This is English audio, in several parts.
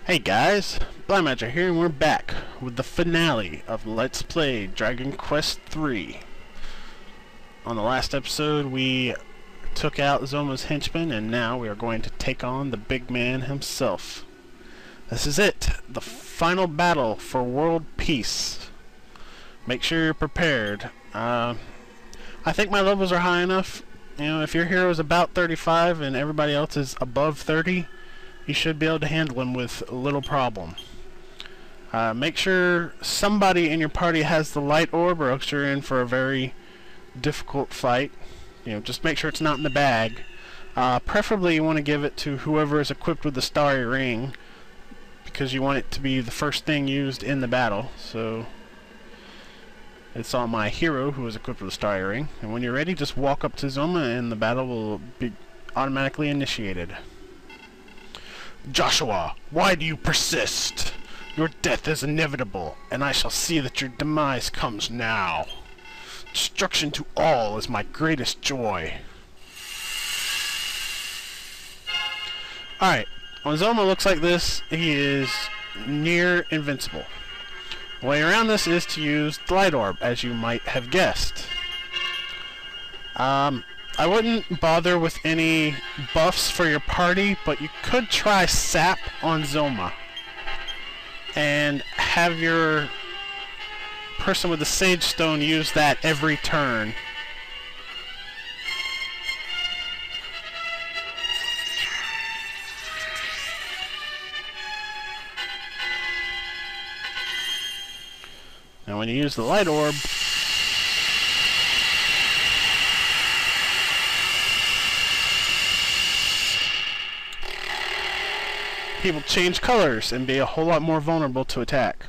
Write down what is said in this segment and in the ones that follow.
Hey guys, Blaumagier here, and we're back with the finale of Let's Play Dragon Quest III. On the last episode, we took out Zoma's henchmen, and now we are going to take on the big man himself. This is it, the final battle for world peace. Make sure you're prepared. I think my levels are high enough. You know, if your hero is about 35 and everybody else is above 30, you should be able to handle him with little problem. Make sure somebody in your party has the light orb, or else you're in for a very difficult fight. You know, just make sure it's not in the bag. Preferably you want to give it to whoever is equipped with the starry ring, because you want it to be the first thing used in the battle. So it's on my hero, who is equipped with the starry ring. And when you're ready, just walk up to Zoma and the battle will be automatically initiated. Joshua, why do you persist? Your death is inevitable, and I shall see that your demise comes now. Destruction to all is my greatest joy. Alright, when Zoma looks like this, he is near invincible. The way around this is to use the light orb, as you might have guessed. I wouldn't bother with any buffs for your party, but you could try Sap on Zoma and have your person with the Sage Stone use that every turn. Now when you use the light orb, he will change colors and be a whole lot more vulnerable to attack.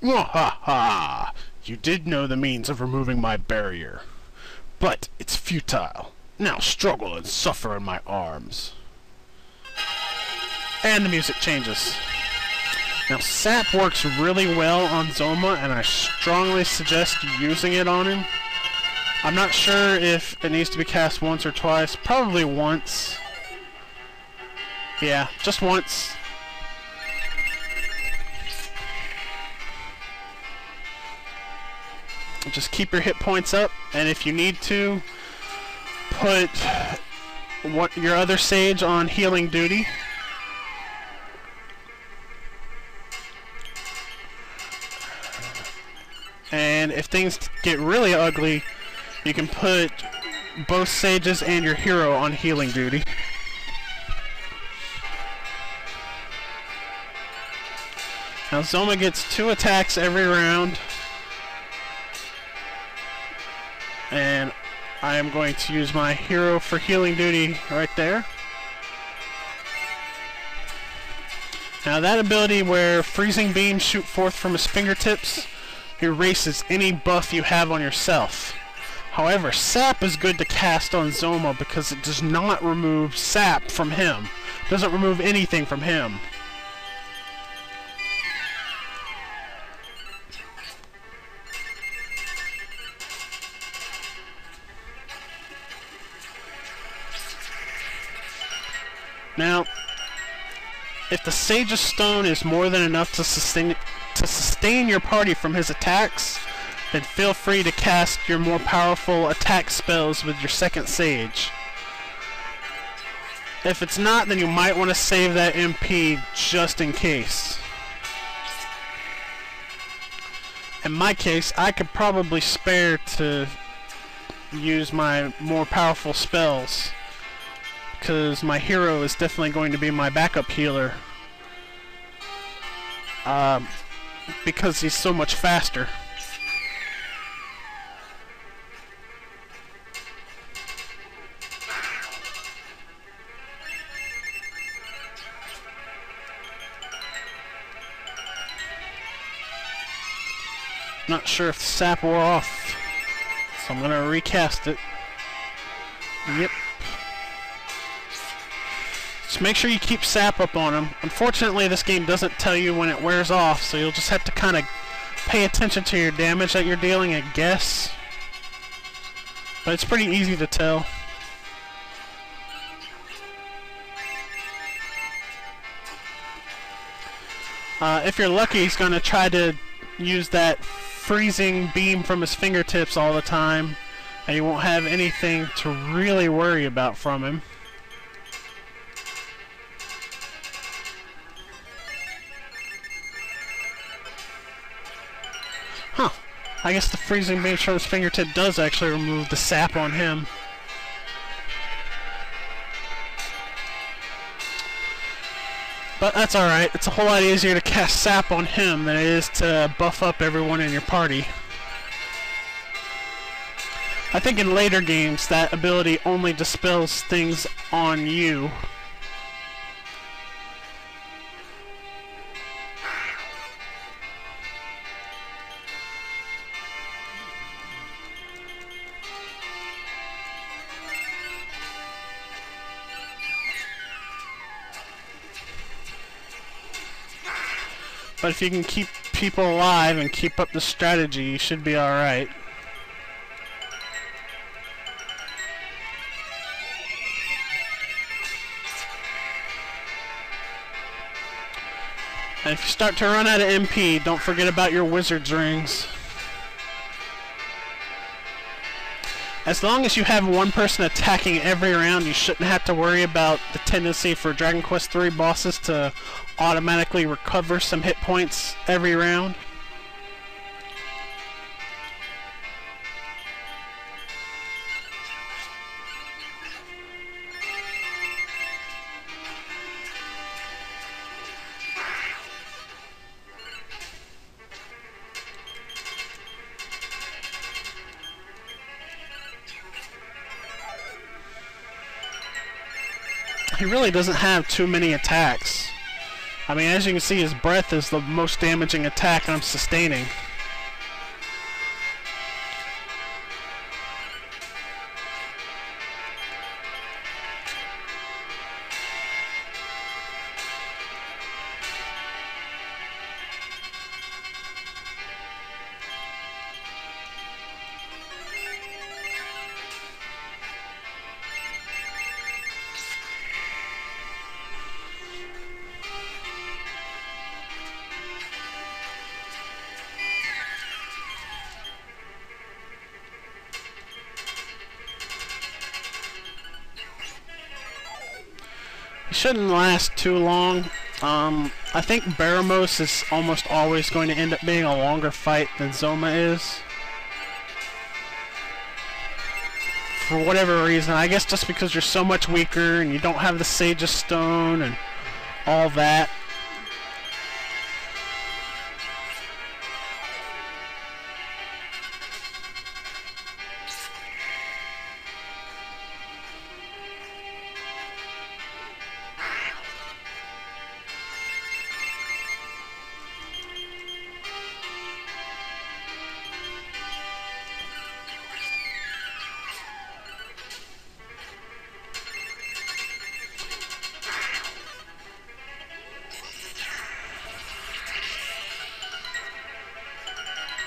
Mwahaha! You did know the means of removing my barrier, but it's futile. Now struggle and suffer in my arms. And the music changes. Now Sap works really well on Zoma, and I strongly suggest using it on him. I'm not sure if it needs to be cast once or twice. Probably once. Yeah, just once. Just keep your hit points up, and if you need to, put your other sage on healing duty. And if things get really ugly, you can put both sages and your hero on healing duty. Now Zoma gets 2 attacks every round, and I am going to use my hero for healing duty right there. Now that ability where freezing beams shoot forth from his fingertips erases any buff you have on yourself. However, Sap is good to cast on Zoma because it does not remove Sap from him. It doesn't remove anything from him. Now, if the Sage's Stone is more than enough to sustain your party from his attacks, then feel free to cast your more powerful attack spells with your second Sage. If it's not, then you might want to save that MP just in case. In my case, I could probably spare to use my more powerful spells, because my hero is definitely going to be my backup healer, because he's so much faster. Not sure if the sap wore off, so I'm gonna recast it. Yep. Just make sure you keep sap up on him. Unfortunately, this game doesn't tell you when it wears off, so you'll just have to kind of pay attention to your damage that you're dealing, I guess. But it's pretty easy to tell. If you're lucky, he's going to try to use that freezing beam from his fingertips all the time, and you won't have anything to really worry about from him. Huh. I guess the freezing beam from his fingertip does actually remove the sap on him. But that's alright. It's a whole lot easier to cast sap on him than it is to buff up everyone in your party. I think in later games that ability only dispels things on you. But if you can keep people alive and keep up the strategy, you should be alright. And if you start to run out of MP, don't forget about your wizard's rings. As long as you have one person attacking every round, you shouldn't have to worry about the tendency for Dragon Quest III bosses to automatically recover some hit points every round. He really doesn't have too many attacks. I mean, as you can see, his breath is the most damaging attack I'm sustaining. Shouldn't last too long. I think Baramos is almost always going to end up being a longer fight than Zoma is. For whatever reason, I guess just because you're so much weaker and you don't have the Sage's Stone and all that.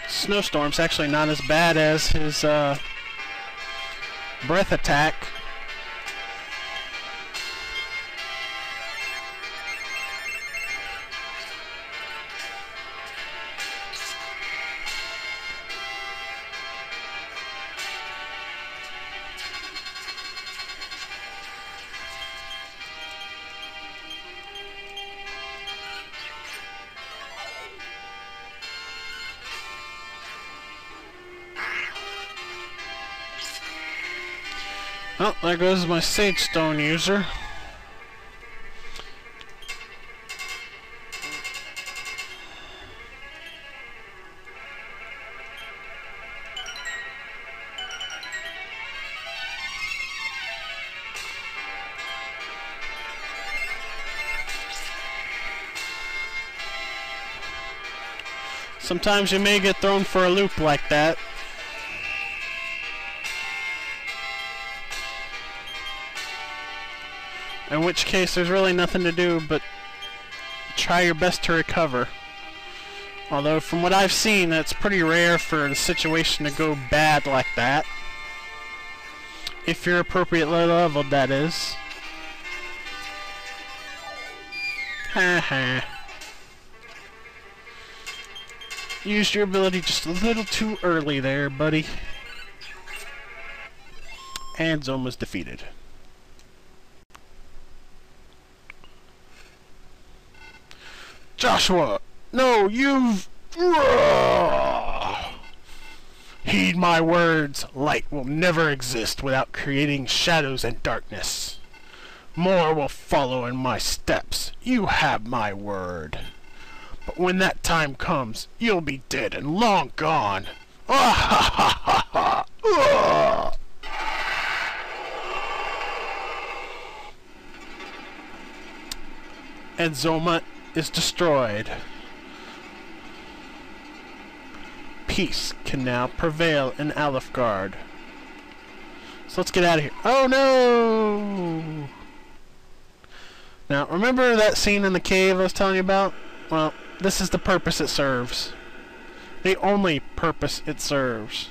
Snowstorm's actually not as bad as his breath attack. Oh, there goes my Sage Stone user. Sometimes you may get thrown for a loop like that. In which case, there's really nothing to do but try your best to recover. Although, from what I've seen, that's pretty rare for the situation to go bad like that. If you're appropriately leveled, that is. Used your ability just a little too early there, buddy. And Zoma's defeated. Joshua! No, you've... Heed my words. Light will never exist without creating shadows and darkness. More will follow in my steps. You have my word. But when that time comes, you'll be dead and long gone. Ah ha ha ha ha! And Zoma is destroyed. Peace can now prevail in Alefgard. So let's get out of here. Oh no! Now, remember that scene in the cave I was telling you about? Well, this is the purpose it serves. The only purpose it serves.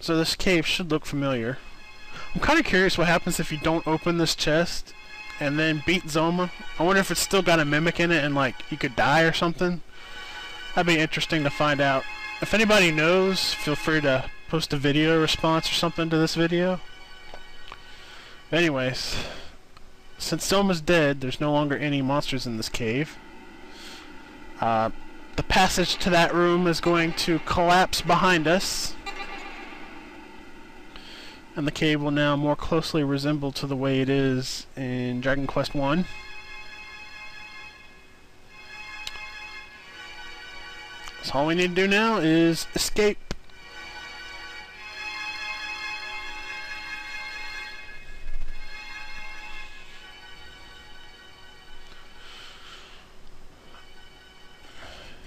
So this cave should look familiar. I'm kind of curious what happens if you don't open this chest and then beat Zoma. I wonder if it's still got a mimic in it and like you could die or something. That'd be interesting to find out. If anybody knows, feel free to post a video response or something to this video. But anyways, since Zoma's dead, there's no longer any monsters in this cave. The passage to that room is going to collapse behind us. And the cave will now more closely resemble to the way it is in Dragon Quest I. So all we need to do now is escape.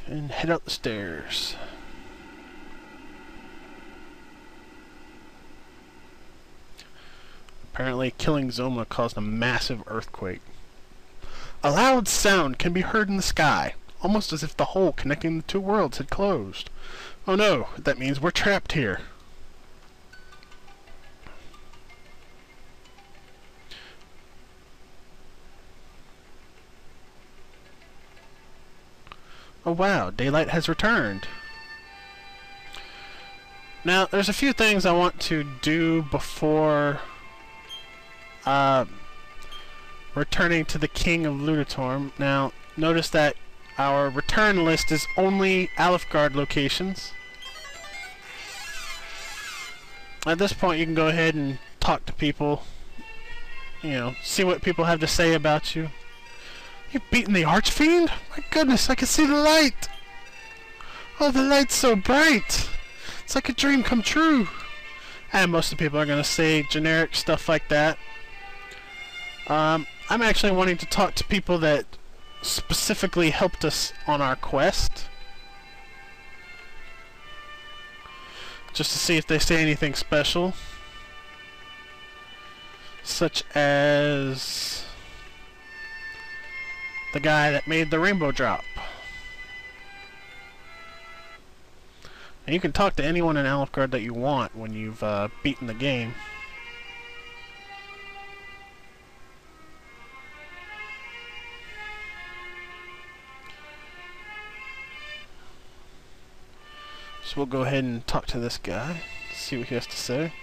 And head up the stairs. Apparently, killing Zoma caused a massive earthquake. A loud sound can be heard in the sky, almost as if the hole connecting the two worlds had closed. Oh no, that means we're trapped here. Oh wow, daylight has returned. Now, there's a few things I want to do before returning to the King of Lunatorm. Now, notice that our return list is only Alefgard locations. At this point, you can go ahead and talk to people. You know, see what people have to say about you. You've beaten the Archfiend? My goodness, I can see the light! Oh, the light's so bright! It's like a dream come true! And most of the people are going to say generic stuff like that. I'm actually wanting to talk to people that specifically helped us on our quest. Just to see if they say anything special. Such as the guy that made the rainbow drop. And you can talk to anyone in Alefgard that you want when you've beaten the game. So we'll go ahead and talk to this guy, see what he has to say.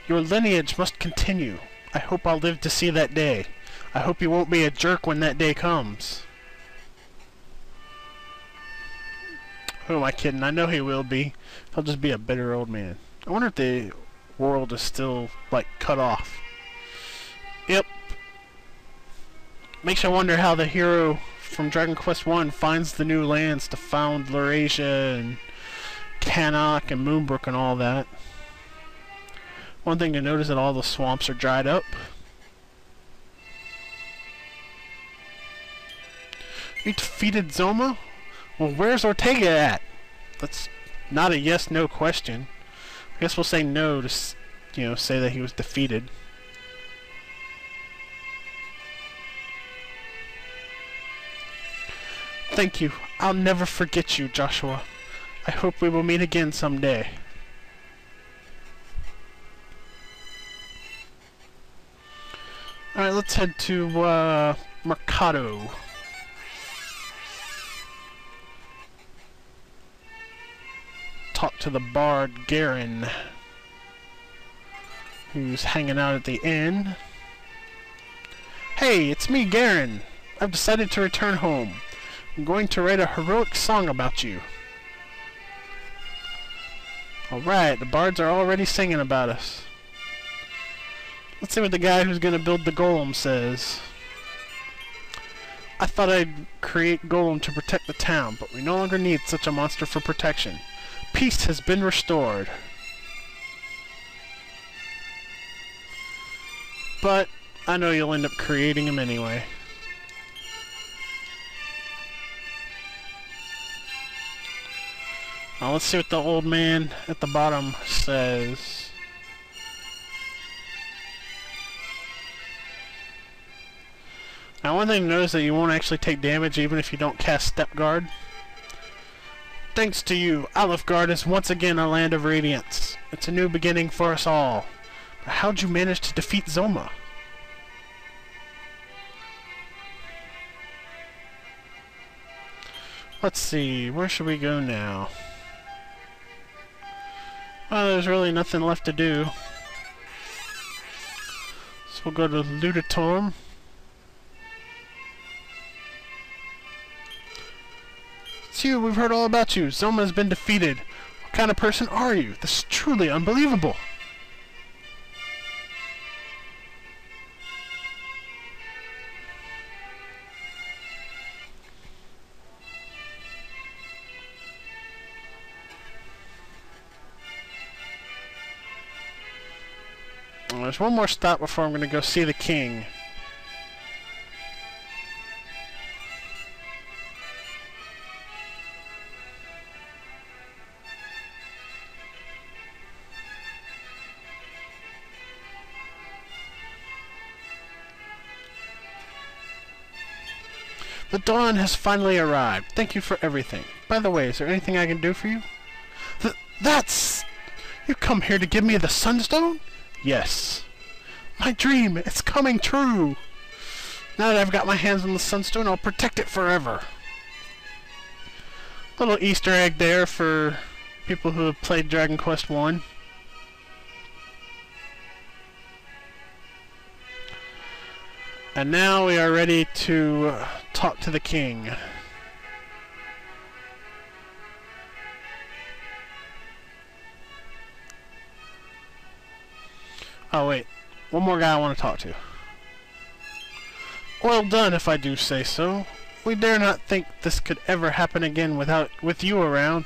Your lineage must continue. I hope I'll live to see that day. I hope you won't be a jerk when that day comes. Who am I kidding? I know he will be. He'll just be a bitter old man. I wonder if the world is still, like, cut off. Yep. Makes you wonder how the hero from Dragon Quest I finds the new lands to found Laurasia and Cannock and Moonbrook and all that. One thing to notice is that all the swamps are dried up. You defeated Zoma? Well, where's Ortega at? That's not a yes-no question. I guess we'll say no to, you know, say that he was defeated. Thank you. I'll never forget you, Joshua. I hope we will meet again someday. Alright, let's head to Mercado. Talk to the bard Garen, who's hanging out at the inn. Hey, it's me, Garen. I've decided to return home. I'm going to write a heroic song about you. Alright, the bards are already singing about us. Let's see what the guy who's going to build the golem says. I thought I'd create Golem to protect the town, but we no longer need such a monster for protection. Peace has been restored. But I know you'll end up creating him anyway. Now let's see what the old man at the bottom says. Now one thing to notice is that you won't actually take damage even if you don't cast Step Guard. Thanks to you, Alefgard is once again a land of radiance. It's a new beginning for us all. But how'd you manage to defeat Zoma? Let's see, where should we go now? Well, there's really nothing left to do. So we'll go to Ludatorm. It's you, we've heard all about you. Zoma has been defeated. What kind of person are you? This is truly unbelievable. There's one more stop before I'm going to go see the king. The dawn has finally arrived. Thank you for everything. By the way, is there anything I can do for you? That's... You come here to give me the Sunstone? Yes. My dream, it's coming true. Now that I've got my hands on the Sunstone, I'll protect it forever. Little Easter egg there for people who have played Dragon Quest 1. And now we are ready to talk to the king. Oh wait, one more guy I want to talk to. Well done, if I do say so. We dare not think this could ever happen again with you around.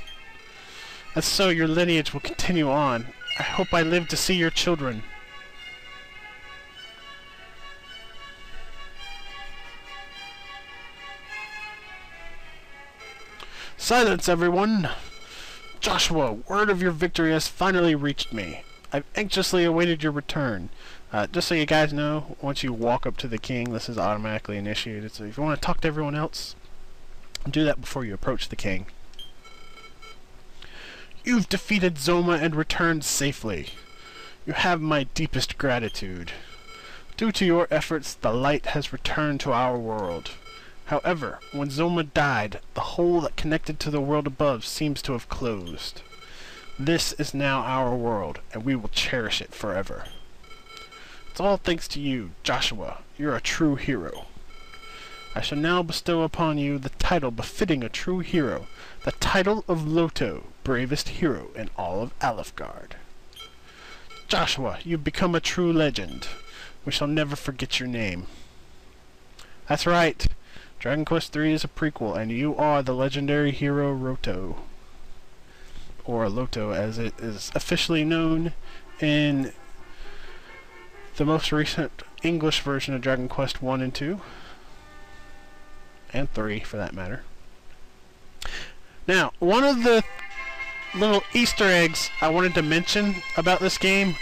And so your lineage will continue on. I hope I live to see your children. Silence, everyone! Joshua, word of your victory has finally reached me. I've anxiously awaited your return. Just so you guys know, once you walk up to the king, this is automatically initiated. So if you want to talk to everyone else, do that before you approach the king. You've defeated Zoma and returned safely. You have my deepest gratitude. Due to your efforts, the light has returned to our world. However, when Zoma died, the hole that connected to the world above seems to have closed. This is now our world, and we will cherish it forever. It's all thanks to you, Joshua. You're a true hero. I shall now bestow upon you the title befitting a true hero, the title of Loto, bravest hero in all of Alefgard. Joshua, you've become a true legend. We shall never forget your name. That's right. Dragon Quest III is a prequel, and you are the legendary hero Roto. Or Loto, as it is officially known in the most recent English version of Dragon Quest 1 and 2. And 3, for that matter. Now, one of the little Easter eggs I wanted to mention about this game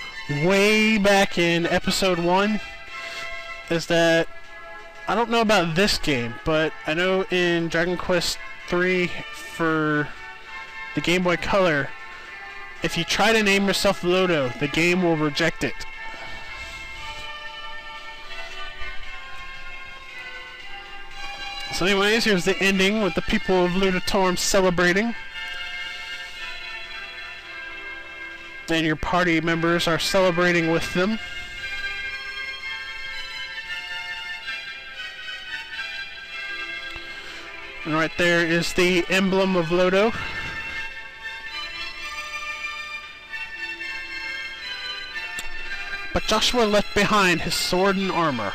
way back in Episode 1 is that I don't know about this game, but I know in Dragon Quest 3 for the Game Boy Color, if you try to name yourself Loto, the game will reject it. So anyways, here's the ending with the people of Lunatorm celebrating. And your party members are celebrating with them. And right there is the emblem of Lodo. But Joshua left behind his sword and armor.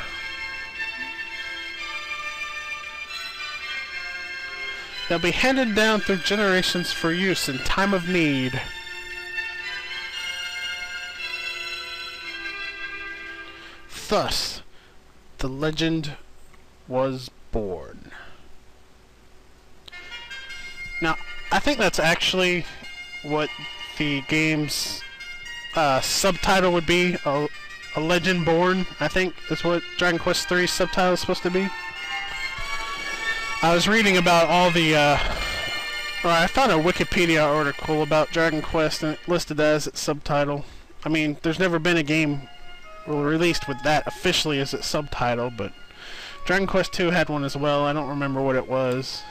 They'll be handed down through generations for use in time of need. Thus, the legend was born. Now, I think that's actually what the game's subtitle would be. A legend born, I think, is what Dragon Quest III's subtitle is supposed to be. I was reading about all the, or I found a Wikipedia article about Dragon Quest and it listed that as its subtitle. I mean, there's never been a game released with that officially as its subtitle, but Dragon Quest II had one as well. I don't remember what it was.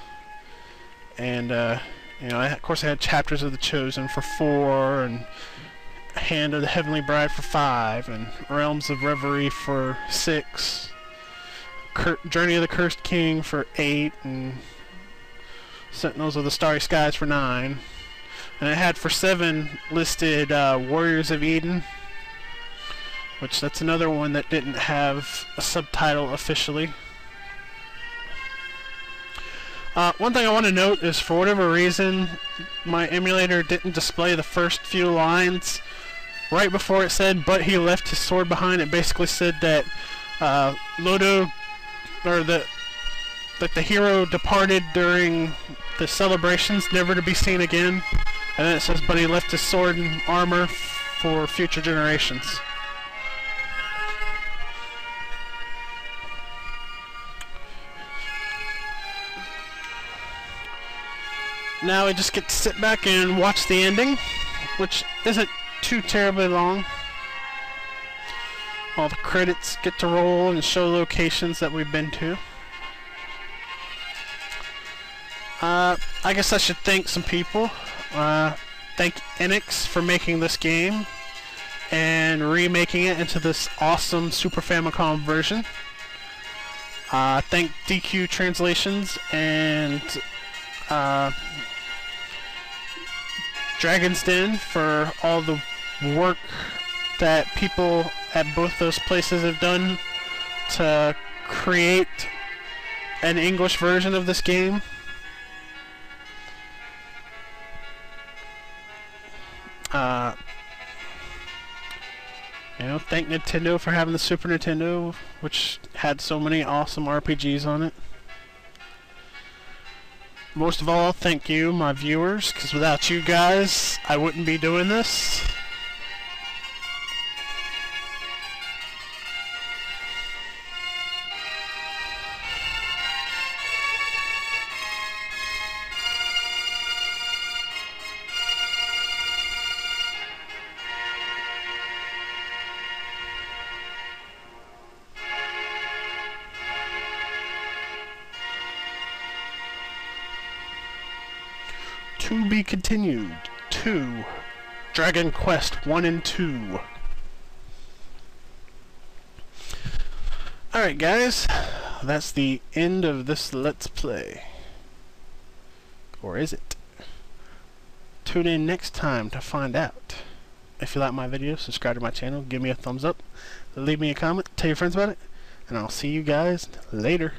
And, you know, of course I had Chapters of the Chosen for 4, and Hand of the Heavenly Bride for 5, and Realms of Reverie for 6. Journey of the Cursed King for 8, and Sentinels of the Starry Skies for 9. And I had for 7 listed Warriors of Eden, which that's another one that didn't have a subtitle officially. One thing I want to note is, for whatever reason, my emulator didn't display the first few lines. Right before it said, "but he left his sword behind," it basically said that Lodo, or that the hero departed during the celebrations, never to be seen again. And then it says, "but he left his sword and armor for future generations." Now we just get to sit back and watch the ending, which isn't too terribly long. All the credits get to roll and show locations that we've been to. I guess I should thank some people. Thank Enix for making this game and remaking it into this awesome Super Famicom version. Thank DQ Translations and Dragon's Den for all the work that people at both those places have done to create an English version of this game. You know, thank Nintendo for having the Super Nintendo, which had so many awesome RPGs on it. Most of all, thank you, my viewers, because without you guys, I wouldn't be doing this. To be continued. 2. Dragon Quest 1 and 2. Alright guys, that's the end of this Let's Play. Or is it? Tune in next time to find out. If you like my video, subscribe to my channel, give me a thumbs up, leave me a comment, tell your friends about it, and I'll see you guys later.